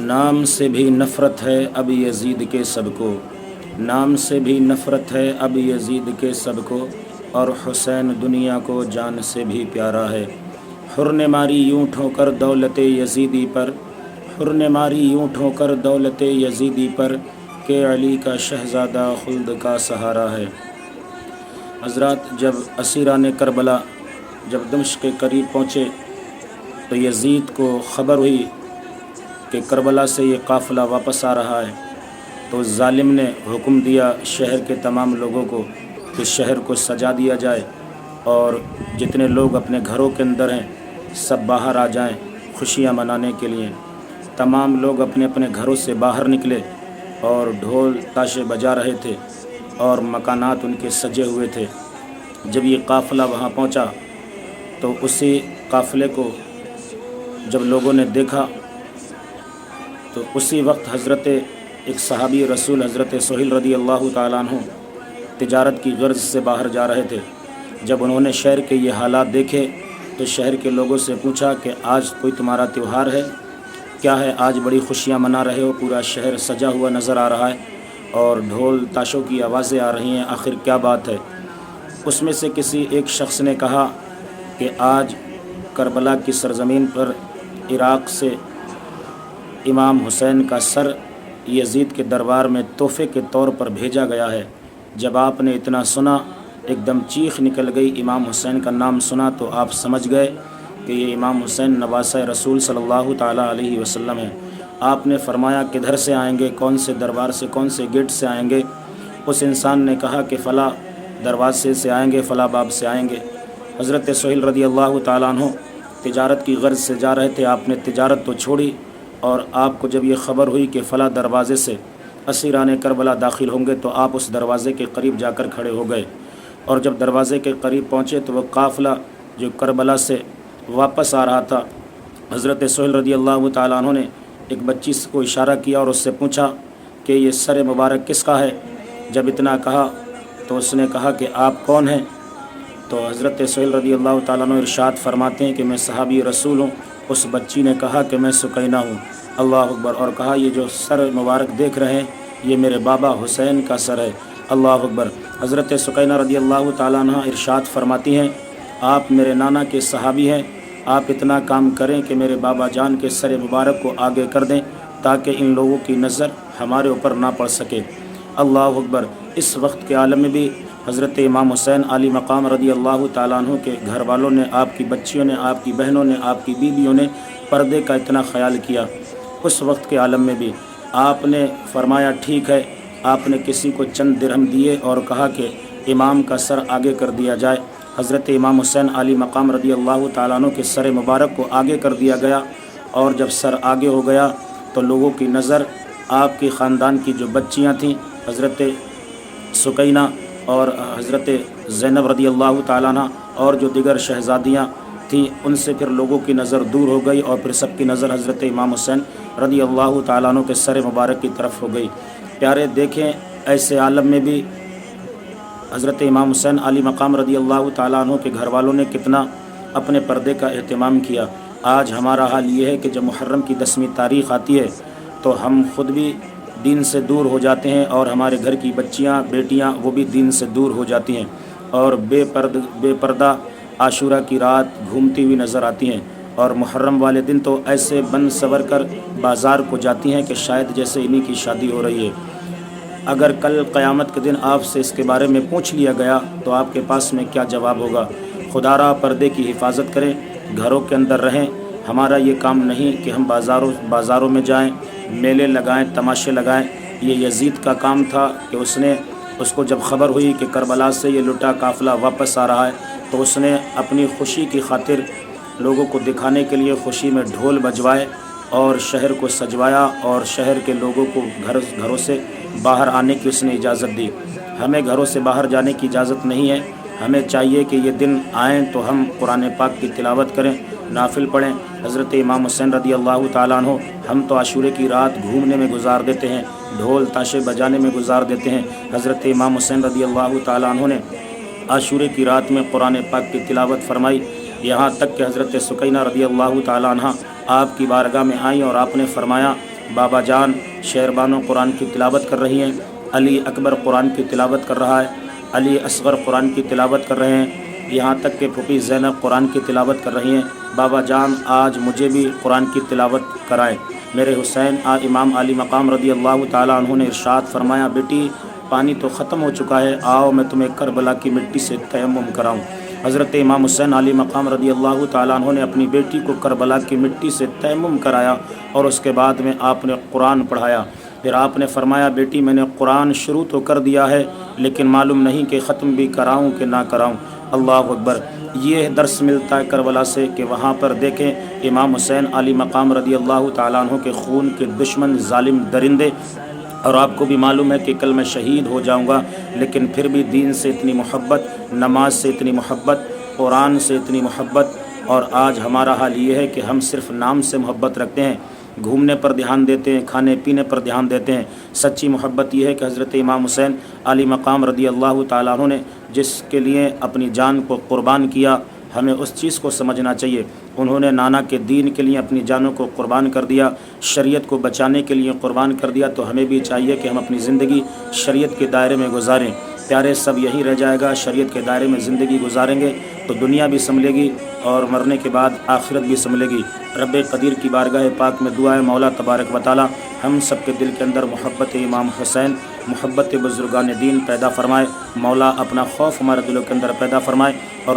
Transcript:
نام سے بھی نفرت ہے اب یزید کے سب کو، نام سے بھی نفرت ہے اب یزید کے سب کو، اور حسین دنیا کو جان سے بھی پیارا ہے۔ حر نے ماری یوں ٹھوکر دولت یزیدی پر، حر نے ماری یوں ٹھوکر دولت یزیدی پر، کہ علی کا شہزادہ خلد کا سہارا ہے۔ حضرات، جب اسیران کربلا جب دمشق کے قریب پہنچے تو یزید کو خبر ہوئی کہ کربلا سے یہ قافلہ واپس آ رہا ہے، تو ظالم نے حکم دیا شہر کے تمام لوگوں کو کہ شہر کو سجا دیا جائے، اور جتنے لوگ اپنے گھروں کے اندر ہیں سب باہر آ جائیں خوشیاں منانے کے لیے۔ تمام لوگ اپنے اپنے گھروں سے باہر نکلے اور ڈھول تاشے بجا رہے تھے اور مکانات ان کے سجے ہوئے تھے۔ جب یہ قافلہ وہاں پہنچا تو اسی قافلے کو جب لوگوں نے دیکھا تو اسی وقت حضرت ایک صحابی رسول حضرت سہیل رضی اللہ تعالیٰ عنہ تجارت کی غرض سے باہر جا رہے تھے۔ جب انہوں نے شہر کے یہ حالات دیکھے تو شہر کے لوگوں سے پوچھا کہ آج کوئی تمہارا تیوہار ہے کیا ہے؟ آج بڑی خوشیاں منا رہے ہو، پورا شہر سجا ہوا نظر آ رہا ہے اور ڈھول تاشوں کی آوازیں آ رہی ہیں، آخر کیا بات ہے؟ اس میں سے کسی ایک شخص نے کہا کہ آج کربلا کی سرزمین پر عراق سے امام حسین کا سر یزید کے دربار میں تحفے کے طور پر بھیجا گیا ہے۔ جب آپ نے اتنا سنا ایک دم چیخ نکل گئی، امام حسین کا نام سنا تو آپ سمجھ گئے کہ یہ امام حسین نواسہ رسول صلی اللہ تعالیٰ علیہ وسلم ہے۔ آپ نے فرمایا کدھر سے آئیں گے، کون سے دربار سے، کون سے گیٹ سے آئیں گے؟ اس انسان نے کہا کہ فلاں دروازے سے آئیں گے، فلاں باب سے آئیں گے۔ حضرت سہیل رضی اللہ تعالیٰ عنہ تجارت کی غرض سے جا رہے تھے، آپ نے تجارت تو چھوڑی، اور آپ کو جب یہ خبر ہوئی کہ فلاں دروازے سے اسیران کربلا داخل ہوں گے تو آپ اس دروازے کے قریب جا کر کھڑے ہو گئے، اور جب دروازے کے قریب پہنچے تو وہ قافلہ جو کربلا سے واپس آ رہا تھا، حضرت سہیل رضی اللہ تعالیٰ عنہ نے ایک بچی کو اشارہ کیا اور اس سے پوچھا کہ یہ سر مبارک کس کا ہے؟ جب اتنا کہا تو اس نے کہا کہ آپ کون ہیں؟ تو حضرت سہیل رضی اللہ تعالیٰ عنہ ارشاد فرماتے ہیں کہ میں صحابی رسول ہوں۔ اس بچی نے کہا کہ میں سکینہ ہوں۔ اللہ اکبر، اور کہا یہ جو سر مبارک دیکھ رہے ہیں یہ میرے بابا حسین کا سر ہے۔ اللہ اکبر۔ حضرت سکینہ رضی اللہ تعالیٰ عنہ ارشاد فرماتی ہیں آپ میرے نانا کے صحابی ہیں، آپ اتنا کام کریں کہ میرے بابا جان کے سر مبارک کو آگے کر دیں تاکہ ان لوگوں کی نظر ہمارے اوپر نہ پڑ سکے۔ اللہ اکبر۔ اس وقت کے عالم میں بھی حضرت امام حسین علی مقام رضی اللہ تعالیٰ عنہ کے گھر والوں نے، آپ کی بچیوں نے، آپ کی بہنوں نے، آپ کی بیویوں نے پردے کا اتنا خیال کیا۔ اس وقت کے عالم میں بھی آپ نے فرمایا ٹھیک ہے، آپ نے کسی کو چند درہم دیے اور کہا کہ امام کا سر آگے کر دیا جائے۔ حضرت امام حسین علی مقام رضی اللہ تعالیٰ عنہ کے سر مبارک کو آگے کر دیا گیا، اور جب سر آگے ہو گیا تو لوگوں کی نظر آپ کی خاندان کی جو بچیاں تھیں حضرت سکینہ اور حضرت زینب رضی اللہ تعالیٰ عنہ اور جو دیگر شہزادیاں تھیں ان سے پھر لوگوں کی نظر دور ہو گئی، اور پھر سب کی نظر حضرت امام حسین رضی اللہ تعالیٰ عنہ کے سر مبارک کی طرف ہو گئی۔ پیارے دیکھیں ایسے عالم میں بھی حضرت امام حسین علی مقام رضی اللہ تعالیٰ عنہ کے گھر والوں نے کتنا اپنے پردے کا اہتمام کیا۔ آج ہمارا حال یہ ہے کہ جب محرم کی 10ویں تاریخ آتی ہے تو ہم خود بھی دین سے دور ہو جاتے ہیں، اور ہمارے گھر کی بچیاں بیٹیاں وہ بھی دین سے دور ہو جاتی ہیں، اور بے پردہ عاشورہ کی رات گھومتی ہوئی نظر آتی ہیں، اور محرم والے دن تو ایسے بن سور کر بازار کو جاتی ہیں کہ شاید جیسے انہی کی شادی ہو رہی ہے۔ اگر کل قیامت کے دن آپ سے اس کے بارے میں پوچھ لیا گیا تو آپ کے پاس میں کیا جواب ہوگا؟ خدا را پردے کی حفاظت کریں، گھروں کے اندر رہیں۔ ہمارا یہ کام نہیں کہ ہم بازاروں میں جائیں، میلے لگائیں، تماشے لگائیں۔ یہ یزید کا کام تھا کہ اس کو جب خبر ہوئی کہ کربلا سے یہ لٹا قافلہ واپس آ رہا ہے تو اس نے اپنی خوشی کی خاطر لوگوں کو دکھانے کے لیے خوشی میں ڈھول بجوائے اور شہر کو سجوایا، اور شہر کے لوگوں کو گھروں سے باہر آنے کی اس نے اجازت دی۔ ہمیں گھروں سے باہر جانے کی اجازت نہیں ہے، ہمیں چاہیے کہ یہ دن آئیں تو ہم قرآن پاک کی تلاوت کریں، نافل پڑھیں۔ حضرت امام حسین رضی اللہ تعالیٰ عنہ ہم تو عاشورے کی رات گھومنے میں گزار دیتے ہیں، ڈھول تاشے بجانے میں گزار دیتے ہیں۔ حضرت امام حسین رضی اللہ تعالیٰ عنہ نے عاشورے کی رات میں قرآن پاک کی تلاوت فرمائی، یہاں تک کہ حضرت سکینہ رضی اللہ تعالیٰ عنہ آپ کی بارگاہ میں آئیں اور آپ نے فرمایا بابا جان شہربانو قرآن کی تلاوت کر رہی ہیں، علی اکبر قرآن کی تلاوت کر رہا ہے، علی اصغر قرآن کی تلاوت کر رہے ہیں، یہاں تک کہ پھوپھی زینب قرآن کی تلاوت کر رہی ہیں۔ بابا جان آج مجھے بھی قرآن کی تلاوت کرائیں۔ میرے حسین امام علی مقام رضی اللہ تعالیٰ عنہ نے ارشاد فرمایا، بیٹی پانی تو ختم ہو چکا ہے، آؤ میں تمہیں کربلا کی مٹی سے تیمم کراؤں۔ حضرت امام حسین علی مقام رضی اللہ تعالیٰ عنہ نے اپنی بیٹی کو کربلا کی مٹی سے تیمم کرایا اور اس کے بعد میں آپ نے قرآن پڑھایا۔ پھر آپ نے فرمایا، بیٹی میں نے قرآن شروع تو کر دیا ہے لیکن معلوم نہیں کہ ختم بھی کراؤں کہ نہ کراؤں۔ اللہ اکبر۔ یہ درس ملتا ہے کربلا سے کہ وہاں پر دیکھیں امام حسین علی مقام رضی اللہ تعالیٰ عنہ کے خون کے دشمن ظالم درندے، اور آپ کو بھی معلوم ہے کہ کل میں شہید ہو جاؤں گا، لیکن پھر بھی دین سے اتنی محبت، نماز سے اتنی محبت، قرآن سے اتنی محبت، اور آج ہمارا حال یہ ہے کہ ہم صرف نام سے محبت رکھتے ہیں، گھومنے پر دھیان دیتے ہیں، کھانے پینے پر دھیان دیتے ہیں۔ سچی محبت یہ ہے کہ حضرت امام حسین علی مقام رضی اللہ تعالیٰ عنہ نے جس کے لیے اپنی جان کو قربان کیا، ہمیں اس چیز کو سمجھنا چاہیے۔ انہوں نے نانا کے دین کے لیے اپنی جانوں کو قربان کر دیا، شریعت کو بچانے کے لیے قربان کر دیا، تو ہمیں بھی چاہیے کہ ہم اپنی زندگی شریعت کے دائرے میں گزاریں۔ پیارے سب یہی رہ جائے گا، شریعت کے دائرے میں زندگی گزاریں گے تو دنیا بھی سنبھلے گی اور مرنے کے بعد آخرت بھی سنبھلے گی۔ رب قدیر کی بارگاہ پاک میں دعا ہے، مولا تبارک و تعالی ہم سب کے دل کے اندر محبت امام حسین، محبت بزرگان دین پیدا فرمائے۔ مولا اپنا خوف ہمارے دلوں کے اندر پیدا فرمائے اور